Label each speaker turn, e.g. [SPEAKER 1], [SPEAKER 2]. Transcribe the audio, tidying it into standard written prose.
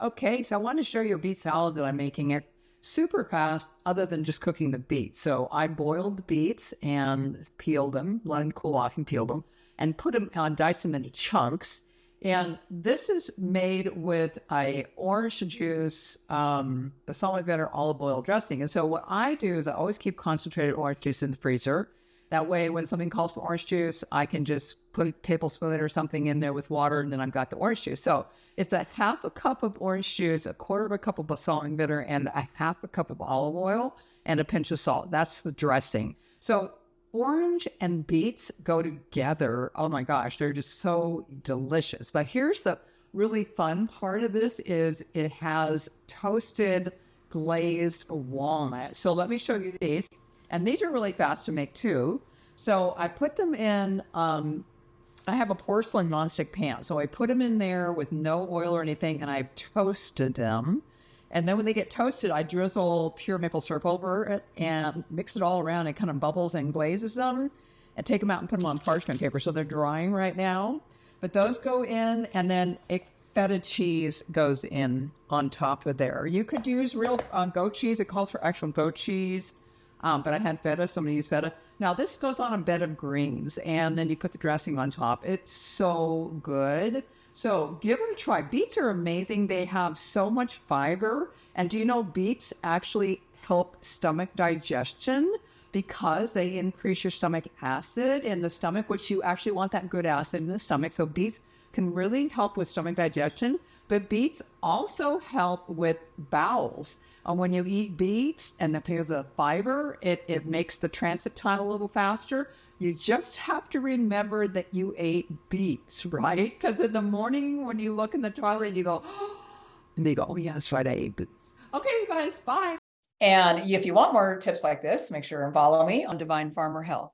[SPEAKER 1] Okay, so I want to show you a beet salad that I'm making it super fast other than just cooking the beets. So I boiled the beets and peeled them, let them cool off and peeled them, and put them on, diced them into chunks. And this is made with a orange juice, balsamic vinegar, olive oil dressing. And so what I do is I always keep concentrated orange juice in the freezer. That way, when something calls for orange juice, I can just put a tablespoon or something in there with water, and then I've got the orange juice. So it's a half a cup of orange juice, a quarter of a cup of balsamic vinegar, and a half a cup of olive oil, and a pinch of salt. That's the dressing. So orange and beets go together. Oh my gosh, they're just so delicious. But here's the really fun part of this is it has toasted glazed walnuts. So let me show you these. And these are really fast to make too. So I put them in, I have a porcelain nonstick pan. So I put them in there with no oil or anything, and I've toasted them. And then when they get toasted, I drizzle pure maple syrup over it and mix it all around. It kind of bubbles and glazes them, and take them out and put them on parchment paper. So they're drying right now. But those go in, and then feta cheese goes in on top of there. You could use real goat cheese. It calls for actual goat cheese. But I had feta, so I'm going to use feta. Now, this goes on a bed of greens, and then you put the dressing on top. It's so good. So give it a try. Beets are amazing. They have so much fiber. And do you know beets actually help stomach digestion because they increase your stomach acid in the stomach, which you actually want that good acid in the stomach. So beets can really help with stomach digestion. But beets also help with bowels. When you eat beets and because of the fiber, it makes the transit time a little faster. You just have to remember that you ate beets, right? Because in the morning when you look in the toilet, you go, and they go, oh yeah, that's right, I ate beets. Okay, you guys, bye.
[SPEAKER 2] And if you want more tips like this, make sure and follow me on Divine Farmer Health.